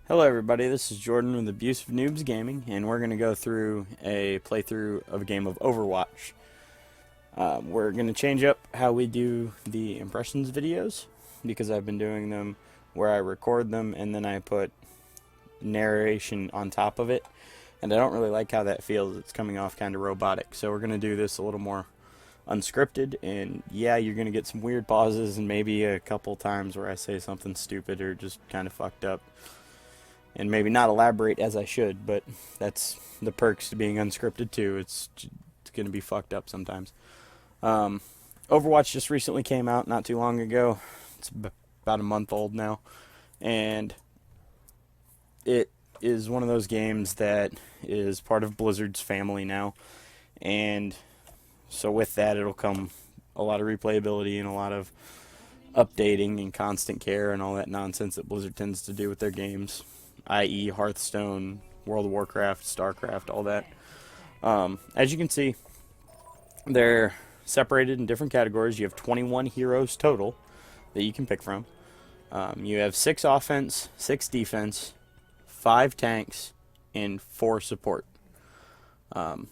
Hello everybody, this is Jordan with Abusive Noobs Gaming, and we're going to go through a playthrough of a game of Overwatch. We're going to change up how we do the impressions videos, because I've been doing them where I record them and then I put narration on top of it, and I don't really like how that feels. It's coming off kind of robotic, so we're going to do this a little more unscripted, and yeah, you're going to get some weird pauses and maybe a couple times where I say something stupid or just kind of fucked up. And maybe not elaborate as I should, but that's the perks to being unscripted too. It's going to be fucked up sometimes. Overwatch just recently came out not too long ago. It's about a month old now. And it is one of those games that is part of Blizzard's family now. And so with that, it'll come a lot of replayability and a lot of updating and constant care and all that nonsense that Blizzard tends to do with their games, i.e. Hearthstone, World of Warcraft, StarCraft, all that. As you can see, they're separated in different categories. You have 21 heroes total that you can pick from. You have 6 offense, 6 defense, 5 tanks, and 4 support. We're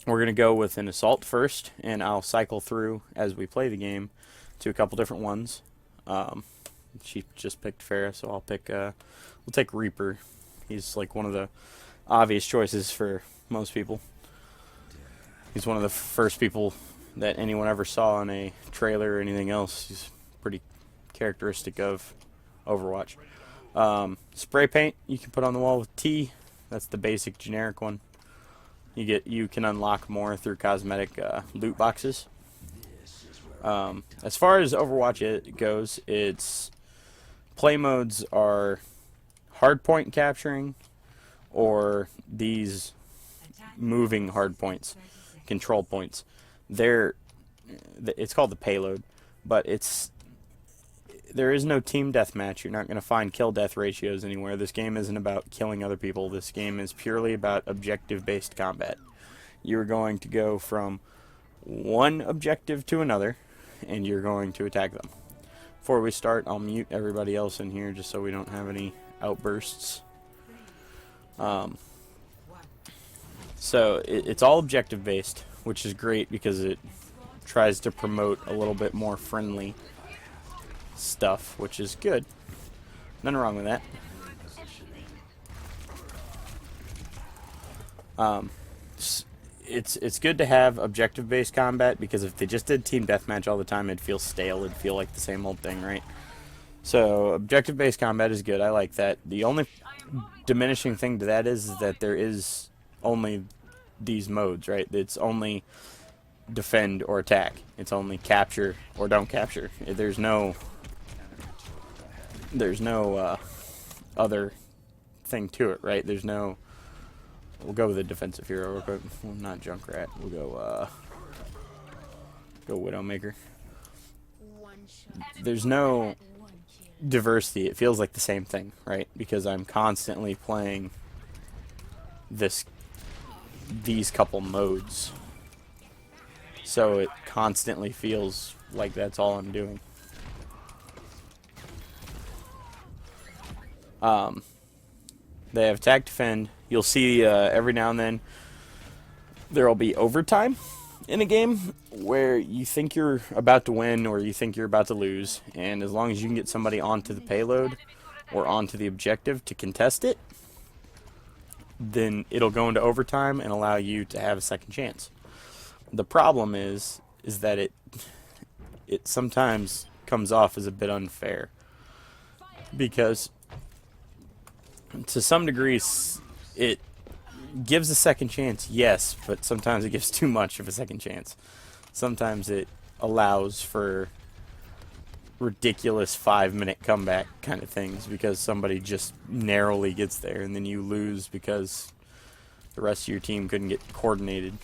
going to go with an assault first, and I'll cycle through as we play the game to a couple different ones. She just picked Pharah, so I'll pick, we'll take Reaper. He's like one of the obvious choices for most people. He's one of the first people that anyone ever saw in a trailer or anything else. He's pretty characteristic of Overwatch. Spray paint you can put on the wall with T. That's the basic generic one. You can unlock more through cosmetic loot boxes. As far as Overwatch goes, its play modes are hardpoint capturing or these moving hardpoints, control points. It's called the payload, but there is no team deathmatch. You're not going to find kill-death ratios anywhere. This game isn't about killing other people. This game is purely about objective-based combat. You're going to go from one objective to another, and you're going to attack them. Before we start, I'll mute everybody else in here just so we don't have any outbursts. So it's all objective based, which is great because it tries to promote a little bit more friendly stuff, which is good. Nothing wrong with that. It's good to have objective-based combat, because if they just did team deathmatch all the time, it'd feel stale. It'd feel like the same old thing, right? So objective-based combat is good. I like that. The only diminishing thing to that is that there is only these modes, right? It's only defend or attack. It's only capture or don't capture. There's no other thing to it, right? There's no. We'll go with a defensive hero real quick. Well, not Junkrat. We'll go Widowmaker. There's no diversity. It feels like the same thing, right? Because I'm constantly playing these couple modes. So it constantly feels like that's all I'm doing. They have attack, defend. You'll see every now and then there will be overtime in a game where you think you're about to win or you think you're about to lose, and as long as you can get somebody onto the payload or onto the objective to contest it, then it'll go into overtime and allow you to have a second chance. The problem is that it sometimes comes off as a bit unfair, because to some degree it gives a second chance, yes, but sometimes it gives too much of a second chance. Sometimes it allows for ridiculous 5-minute comeback kind of things because somebody just narrowly gets there, and then you lose because the rest of your team couldn't get coordinated.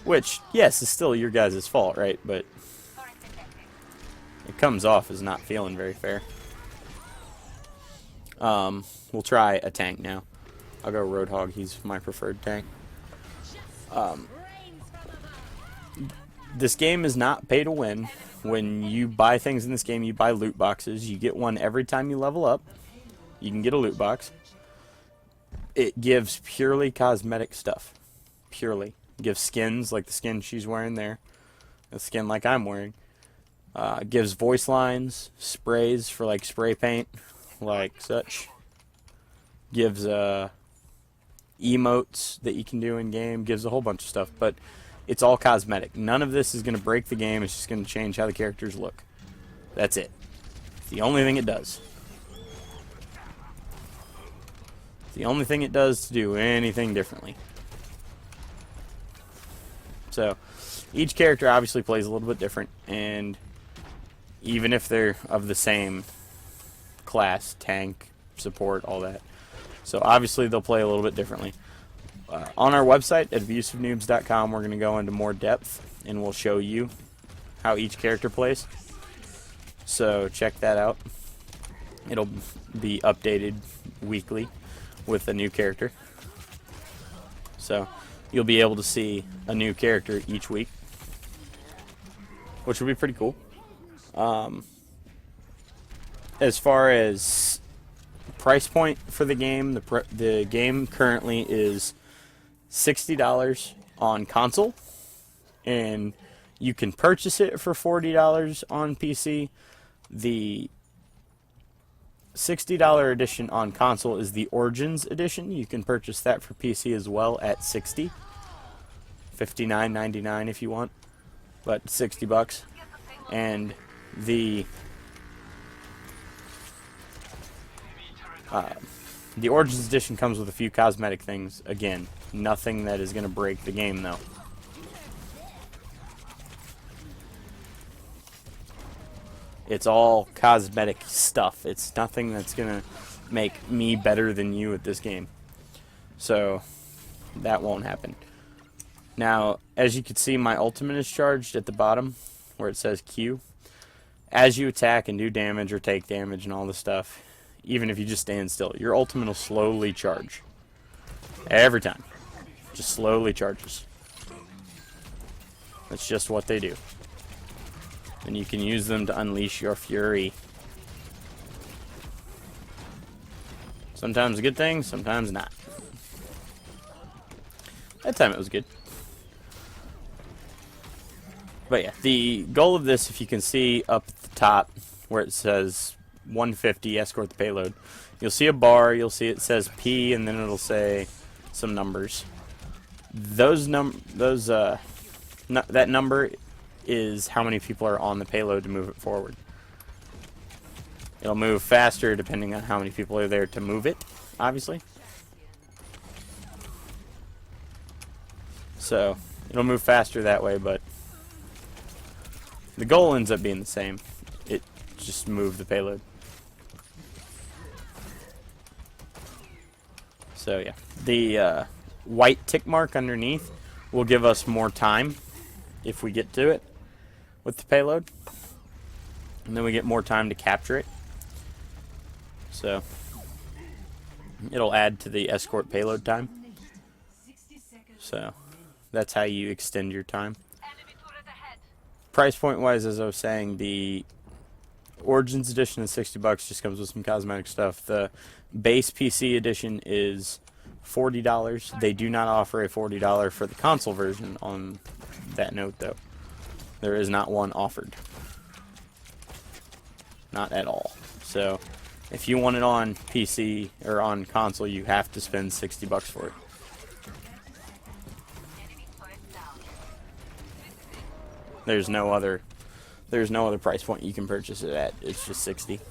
Which, yes, is still your guys' fault, right? But it comes off as not feeling very fair. We'll try a tank now. I'll go Roadhog. He's my preferred tank. This game is not pay to win. When you buy things in this game, you buy loot boxes. You get one every time you level up. you can get a loot box. It gives purely cosmetic stuff. Purely. It gives skins like the skin she's wearing there. A skin like I'm wearing. Gives voice lines, sprays for like spray paint, like such. Gives emotes that you can do in game. Gives a whole bunch of stuff, but it's all cosmetic. None of this is going to break the game. It's just going to change how the characters look. That's it. It's the only thing it does. It's the only thing it does to do anything differently. So, each character obviously plays a little bit different, and even if they're of the same class, tank, support, all that. So obviously they'll play a little bit differently. On our website at abusivenoobs.com, we're going to go into more depth, and we'll show you how each character plays. So check that out. It'll be updated weekly with a new character. So you'll be able to see a new character each week, which will be pretty cool. As far as price point for the game, the game currently is $60 on console, and you can purchase it for $40 on PC. The $60 edition on console is the Origins edition. You can purchase that for PC as well at $60. $59.99 if you want, but $60. And the Origins edition comes with a few cosmetic things. Again, nothing that is going to break the game, though. It's all cosmetic stuff. It's nothing that's going to make me better than you at this game. So, that won't happen. Now, as you can see, my ultimate is charged at the bottom, where it says Q. As you attack and do damage or take damage and all this stuff, even if you just stand still, your ultimate will slowly charge. Every time. Just slowly charges. That's just what they do. And you can use them to unleash your fury. Sometimes a good thing, sometimes not. That time it was good. But yeah, the goal of this, if you can see up at the top where it says 150, escort the payload, you'll see a bar, you'll see it says P, and then it'll say some numbers. That number is how many people are on the payload to move it forward. It'll move faster depending on how many people are there to move it, obviously. So, it'll move faster that way, but the goal ends up being the same. It just move the payload. So yeah, the white tick mark underneath will give us more time if we get to it with the payload, and then we get more time to capture it. So it'll add to the escort payload time. So that's how you extend your time. Price point wise, as I was saying, the Origins edition is $60, just comes with some cosmetic stuff. The base PC edition is $40. They do not offer a $40 for the console version on that note, though. There is not one offered. Not at all. So, if you want it on PC or on console, you have to spend $60 for it. There's no other price point you can purchase it at. It's just $60.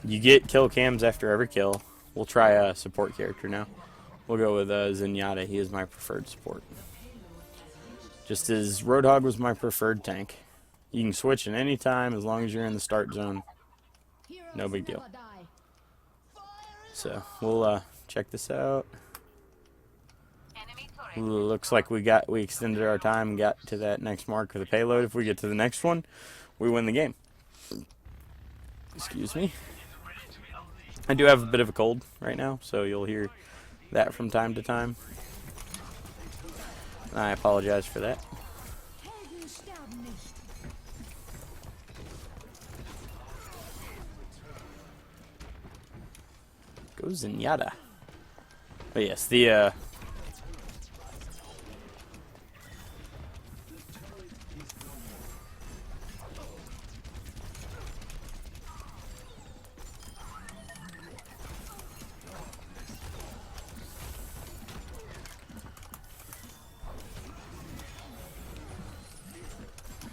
You get kill cams after every kill. We'll try a support character now. We'll go with Zenyatta. He is my preferred support. Just as Roadhog was my preferred tank. You can switch at any time as long as you're in the start zone. No big deal. So we'll check this out. Looks like we extended our time and got to that next mark for the payload. If we get to the next one, we win the game. Excuse me. I do have a bit of a cold right now, so you'll hear that from time to time. I apologize for that. Oh, Zenyatta. But yes, the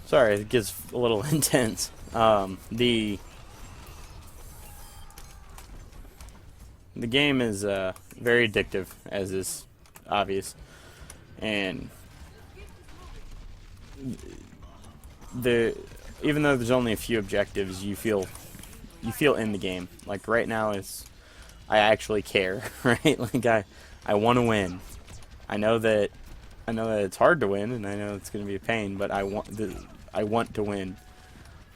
sorry, it gets a little intense. The game is very addictive, as is obvious, and the even though there's only a few objectives, you feel in the game. Like right now, I actually care, right? Like I want to win. I know that it's hard to win, and I know it's going to be a pain, but I want to win.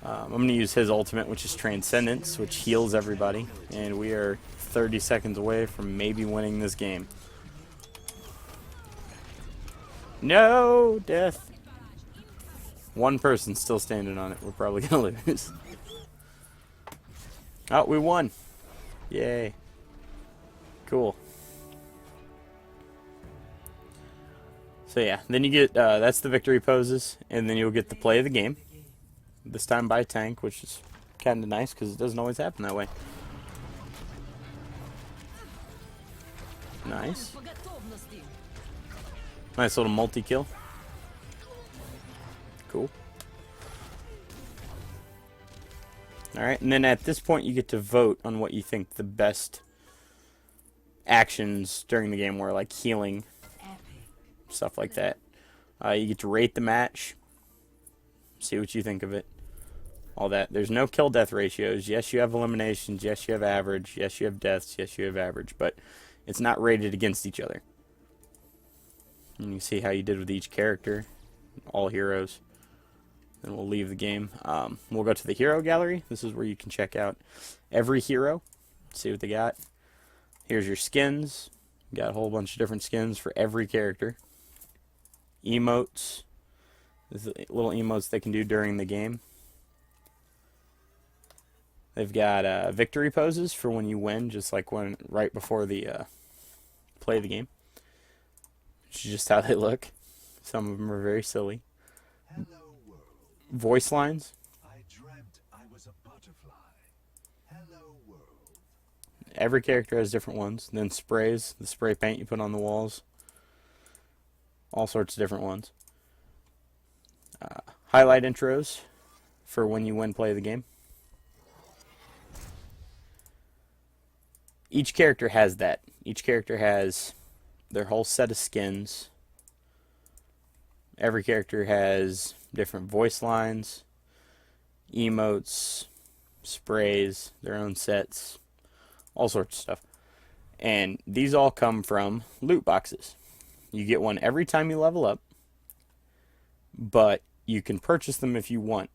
I'm going to use his ultimate, which is Transcendence, which heals everybody, and we are 30 seconds away from maybe winning this game. No! Death! One person still standing on it. We're probably going to lose. Oh, we won! Yay. Cool. So yeah, then you get, that's the victory poses, and then you'll get to play the game. This time by tank, which is kind of nice because it doesn't always happen that way. Nice. Nice little multi-kill. Cool. Alright, and then at this point you get to vote on what you think the best actions during the game were, like healing, stuff like that. You get to rate the match, see what you think of it, all that. There's no kill death ratios. Yes, you have eliminations. Yes, you have average. Yes, you have deaths. Yes, you have average, but it's not rated against each other. And you can see how you did with each character, all heroes. Then we'll leave the game. We'll go to the hero gallery. This is where you can check out every hero, see what they got. Here's your skins. You got a whole bunch of different skins for every character. Emotes. This is little emotes they can do during the game. They've got victory poses for when you win, just like when right before the play the game. Which is just how they look. Some of them are very silly. Voice lines. I dreamt I was a butterfly. Hello world. Every character has different ones. Then sprays, the spray paint you put on the walls. All sorts of different ones. Highlight intros for when you win play the game. Each character has that. Each character has their whole set of skins. Every character has different voice lines, emotes, sprays, their own sets, all sorts of stuff. And these all come from loot boxes. You get one every time you level up, but you can purchase them if you want.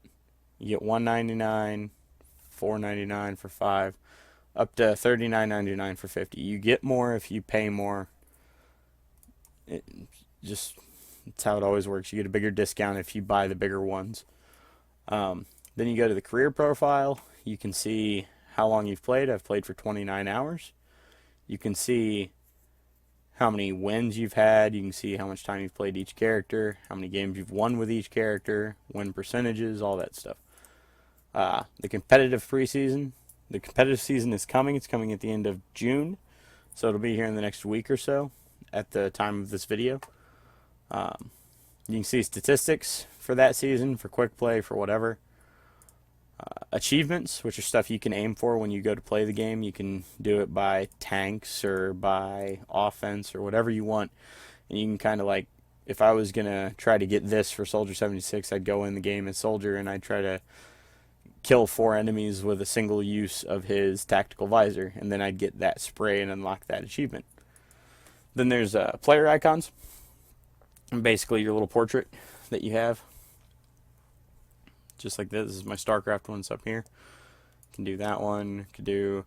You get $1.99, $4.99 for 5, up to $39.99 for 50. You get more if you pay more. It's how it always works. You get a bigger discount if you buy the bigger ones. Then you go to the career profile. You can see how long you've played. I've played for 29 hours. You can see how many wins you've had. You can see how much time you've played each character, how many games you've won with each character, win percentages, all that stuff. The competitive preseason. The competitive season is coming. It's coming at the end of June, so it'll be here in the next week or so at the time of this video. You can see statistics for that season, for quick play, for whatever. Achievements, which are stuff you can aim for when you go to play the game. You can do it by tanks or by offense or whatever you want. And you can kind of like, if I was going to try to get this for Soldier 76, I'd go in the game as Soldier and I'd try to kill 4 enemies with a single use of his tactical visor. And then I'd get that spray and unlock that achievement. Then there's player icons. And basically your little portrait that you have. Just like this. This is my StarCraft ones up here. Can do that one. Could do.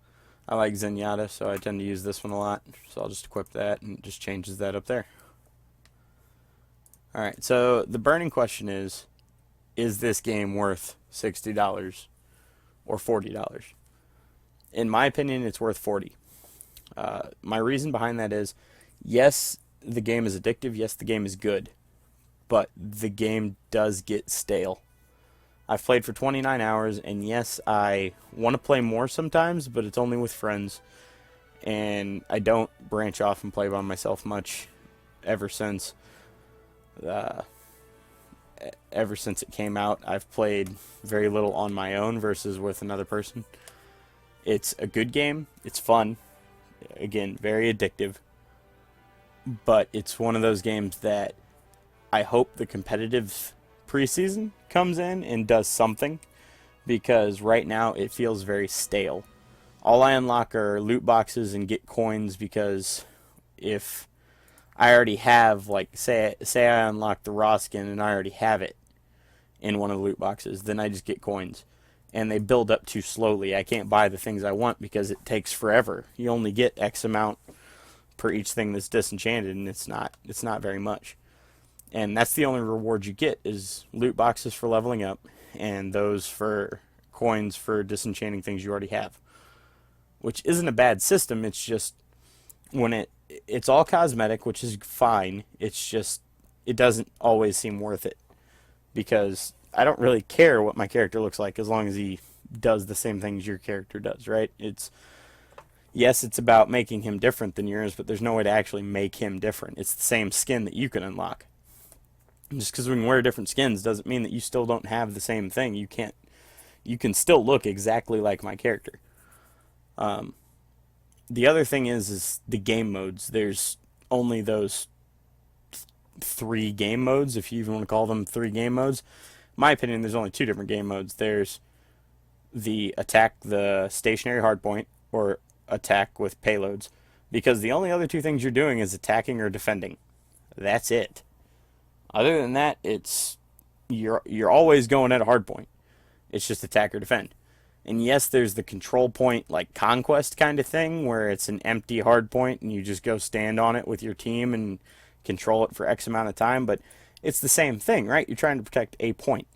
I like Zenyatta, so I tend to use this one a lot. So I'll just equip that, and it just changes that up there. Alright, so the burning question is this game worth $60 or $40? In my opinion, it's worth $40. My reason behind that is, yes, the game is addictive. Yes, the game is good, but the game does get stale. I've played for 29 hours, and yes, I want to play more sometimes, but it's only with friends, and I don't branch off and play by myself much ever since uh, ever since it came out. I've played very little on my own versus with another person. It's a good game. It's fun. Again, very addictive. But it's one of those games that I hope the competitive preseason comes in and does something, because right now it feels very stale. All I unlock are loot boxes and get coins, because if I already have, like, say I unlock the raw skin and I already have it in one of the loot boxes, then I just get coins. And they build up too slowly. I can't buy the things I want because it takes forever. You only get X amount per each thing that's disenchanted, and it's not very much. And that's the only reward you get, is loot boxes for leveling up, and those for coins for disenchanting things you already have. Which isn't a bad system, it's just when it's all cosmetic, which is fine. It's just it doesn't always seem worth it, because I don't really care what my character looks like as long as he does the same things your character does, right? Yes, it's about making him different than yours, but there's no way to actually make him different. It's the same skin that you can unlock. Just because we can wear different skins doesn't mean that you still don't have the same thing. You can still look exactly like my character. The other thing is the game modes. There's only those 3 game modes, if you even want to call them 3 game modes. In my opinion, there's only 2 different game modes. There's the attack the stationary hardpoint, or attack with payloads, because the only other 2 things you're doing is attacking or defending. That's it. Other than that, you're always going at a hardpoint. It's just attack or defend. And yes, there's the control point, like conquest kind of thing, where it's an empty hard point and you just go stand on it with your team and control it for X amount of time. But it's the same thing, right? You're trying to protect a point.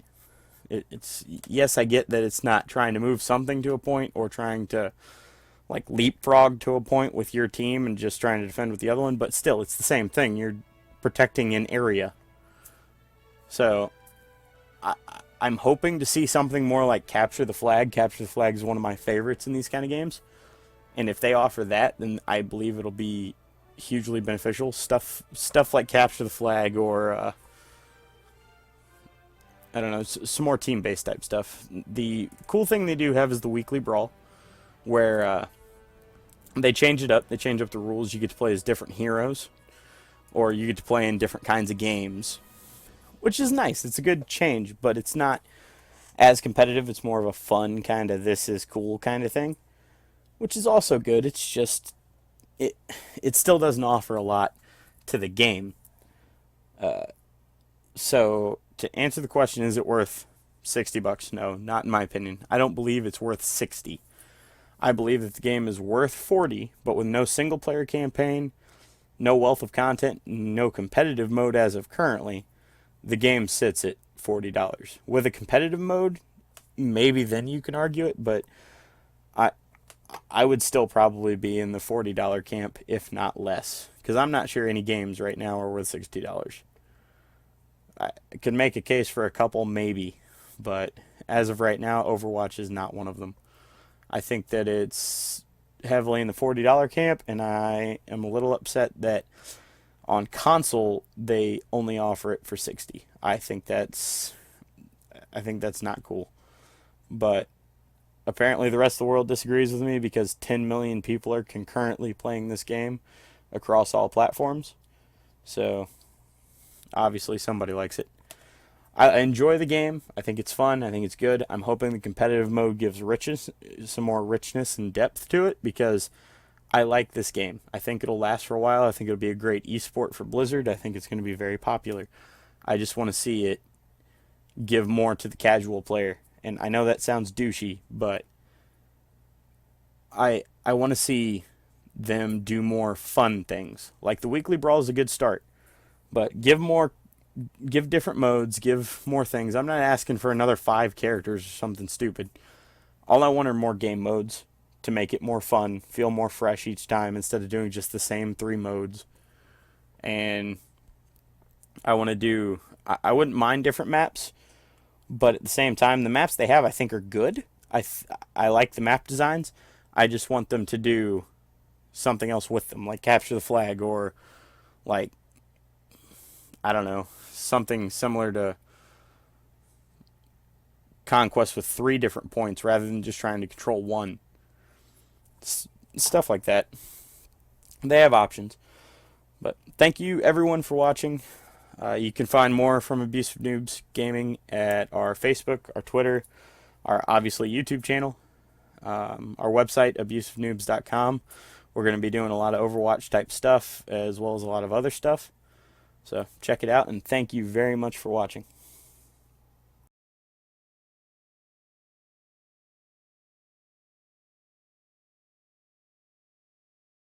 Yes, I get that it's not trying to move something to a point or trying to like leapfrog to a point with your team and just trying to defend with the other one, but still, it's the same thing. You're protecting an area. So I'm hoping to see something more like Capture the Flag. Capture the Flag is one of my favorites in these kind of games. And if they offer that, then I believe it'll be hugely beneficial. Stuff like Capture the Flag, or I don't know, some more team-based type stuff. The cool thing they do have is the weekly brawl, where they change it up. They change up the rules. You get to play as different heroes, or you get to play in different kinds of games, which is nice. It's a good change, but it's not as competitive. It's more of a fun kind of this is cool kind of thing, which is also good. It's just it still doesn't offer a lot to the game. So to answer the question, is it worth $60? No, not in my opinion. I don't believe it's worth 60. I believe that the game is worth 40, but with no single player campaign, no wealth of content, no competitive mode as of currently, the game sits at $40. With a competitive mode, maybe then you can argue it, but I would still probably be in the $40 camp, if not less, because I'm not sure any games right now are worth $60. I could make a case for a couple, maybe, but as of right now, Overwatch is not one of them. I think that it's heavily in the $40 camp, and I am a little upset that on console they only offer it for $60. I think that's not cool. But apparently the rest of the world disagrees with me, because 10 million people are concurrently playing this game across all platforms. So obviously somebody likes it. I enjoy the game. I think it's fun. I think it's good. I'm hoping the competitive mode gives some more richness and depth to it, because I like this game. I think it'll last for a while. I think it'll be a great esport for Blizzard. I think it's going to be very popular. I just want to see it give more to the casual player. And I know that sounds douchey, but I want to see them do more fun things. Like the weekly brawl is a good start, but give different modes, give more things. I'm not asking for another 5 characters or something stupid. All I want are more game modes, to make it more fun, feel more fresh each time instead of doing just the same 3 modes. And I want to do, I wouldn't mind different maps, but at the same time, the maps they have I think are good. I like the map designs. I just want them to do something else with them, like capture the flag, or like, I don't know, something similar to Conquest with 3 different points rather than just trying to control one. Stuff like that. They have options. But thank you everyone for watching. You can find more from Abusive Noobs Gaming at our Facebook, our Twitter, our obviously YouTube channel, our website, abusivenoobs.com. We're going to be doing a lot of Overwatch type stuff as well as a lot of other stuff. So check it out, and thank you very much for watching.